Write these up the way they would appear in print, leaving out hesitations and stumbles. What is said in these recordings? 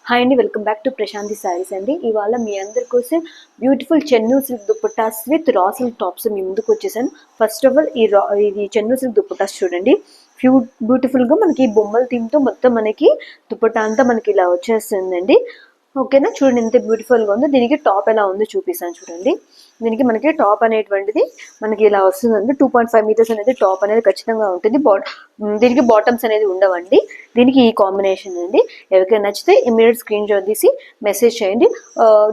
Hi అండి, welcome back to Prashanti sarees అండి. ఇవాళ మీ అందరి కోసం beautiful Chennur silk dupattas with raw silk tops మీ ముందుకు వచ్చేసాను. ఫస్ట్ ఆఫ్ ఆల్ ఇది చెన్నూ సిల్క్ దుప్పటాస్ చూడండి. బ్యూటిఫుల్గా మనకి బొమ్మల థీమ్తో మొత్తం మనకి దుప్పటా అంతా మనకి ఇలా వచ్చేస్తుందండి. ఓకేనా, చూడండి ఎంత బ్యూటిఫుల్గా ఉందో. దీనికి టాప్ ఎలా ఉందో చూపిస్తాను చూడండి. దీనికి మనకి టాప్ అనేటువంటిది మనకి ఇలా వస్తుందండి. 2.5 మీటర్స్ అనేది టాప్ అనేది ఖచ్చితంగా ఉంటుంది. దీనికి బాటమ్స్ అనేది ఉండవండి. దీనికి ఈ కాంబినేషన్ అండి. ఎవరికైనా నచ్చితే ఇమీడియట్ స్క్రీన్ షాట్ తీసి మెసేజ్ చేయండి.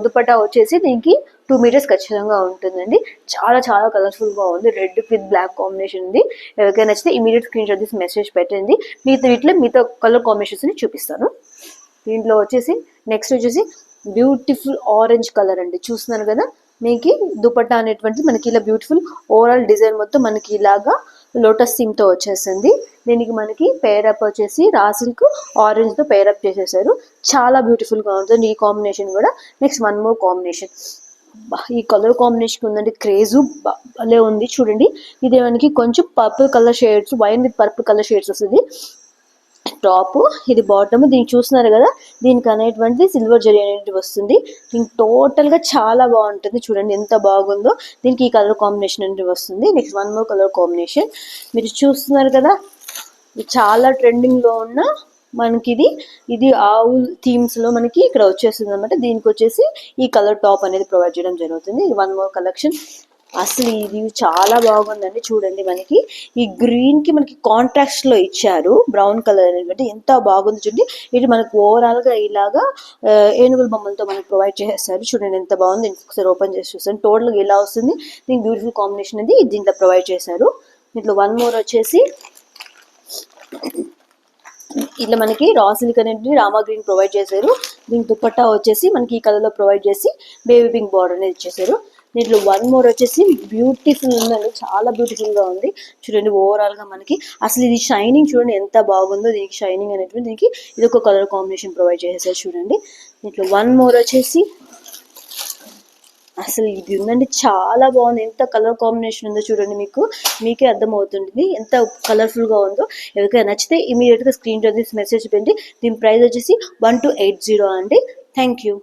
దుపట్టా వచ్చేసి దీనికి 2 మీటర్స్ ఖచ్చితంగా ఉంటుందండి. చాలా చాలా కలర్ఫుల్గా ఉంది. రెడ్ విత్ బ్లాక్ కాంబినేషన్ ఉంది. ఎవరికైనా నచ్చితే ఇమీడియట్ స్క్రీన్ షాట్ తీసి మెసేజ్ పెట్టండి. మిగతా కలర్ కాంబినేషన్స్ని చూపిస్తాను. దీంట్లో వచ్చేసి నెక్స్ట్ వచ్చేసి బ్యూటిఫుల్ ఆరెంజ్ కలర్ అండి. చూస్తున్నారు కదా, మీకు దుపట్టా అనేటువంటిది మనకి ఇలా బ్యూటిఫుల్ ఓవరాల్ డిజైన్ మొత్తం మనకి ఇలాగా లోటస్ థీమ్తో వచ్చేసింది. దీనికి మనకి పేరప్ వచ్చేసి రా సిల్క్ ఆరెంజ్తో పేరప్ చేసేసారు. చాలా బ్యూటిఫుల్గా ఉంటుంది ఈ కాంబినేషన్ కూడా. నెక్స్ట్ వన్ మోర్ కాంబినేషన్, ఈ కలర్ కాంబినేషన్ ఉందండి, క్రేజు భలే ఉంది చూడండి. ఇది మనకి కొంచెం purple colour shades, wine with purple colour shades వస్తుంది. టాప్, ఇది బాటమ్. దీన్ని చూస్తున్నారు కదా, దీనికి అనేటువంటిది సిల్వర్ జరీ అనేది వస్తుంది. దీనికి టోటల్గా చాలా బాగుంటుంది. చూడండి ఎంత బాగుందో. దీనికి ఈ కలర్ కాంబినేషన్ అనేది వస్తుంది. Next one more colour combination మీరు చూస్తున్నారు కదా, ఇది చాలా ట్రెండింగ్లో ఉన్న మనకి ఇది ఆవు థీమ్స్లో మనకి ఇక్కడ వచ్చేస్తుంది అనమాట. దీనికి వచ్చేసి ఈ కలర్ టాప్ అనేది ప్రొవైడ్ చేయడం జరుగుతుంది. ఇది వన్ మోర్ కలెక్షన్. అసలు ఇది చాలా బాగుందండి. చూడండి, మనకి ఈ గ్రీన్ కి మనకి కాంట్రాస్ట్ లో ఇచ్చారు బ్రౌన్ కలర్ అనేది. ఎంత బాగుంది చూడండి. ఇది మనకు ఓవరాల్ గా ఇలాగా ఏనుగుల బొమ్మలతో మనకి ప్రొవైడ్ చేస్తారు. చూడండి ఎంత బాగుంది. ఒకసారి ఓపెన్ చేసి చూస్తాను. టోటల్ గా ఇలా వస్తుంది. దీనికి బ్యూటిఫుల్ కాంబినేషన్ అనేది దీంట్లో ప్రొవైడ్ చేశారు. దీంట్లో వన్ మోర్ వచ్చేసి ఇట్లా మనకి రా సిల్క్ అనేది రామా గ్రీన్ ప్రొవైడ్ చేశారు. దీనికి దుపట్టా వచ్చేసి మనకి ఈ కలర్ లో ప్రొవైడ్ చేసి బేబీ పింక్ బార్డర్ అనేది ఇచ్చేసారు. దీంట్లో వన్ మోర్ వచ్చేసి బ్యూటిఫుల్ ఉందండి, చాలా బ్యూటిఫుల్ గా ఉంది. చూడండి ఓవరాల్ గా మనకి అసలు ఇది షైనింగ్ చూడండి ఎంత బాగుందో. దీనికి షైనింగ్ అనేటువంటి దీనికి ఇది ఒక కలర్ కాంబినేషన్ ప్రొవైడ్ చేసేసారు చూడండి. దీంట్లో వన్ మోర్ వచ్చేసి అసలు ఇది ఉందండి, చాలా బాగుంది. ఎంత కలర్ కాంబినేషన్ ఉందో చూడండి. మీకే అర్థమవుతుంది ఎంత కలర్ఫుల్ గా ఉందో. ఎవరికైనా నచ్చితే ఇమీడియట్ గా స్క్రీన్ షాట్ తీసి మెసేజ్ పెట్టి. దీని ప్రైస్ వచ్చేసి 1280 అండి. Thank you.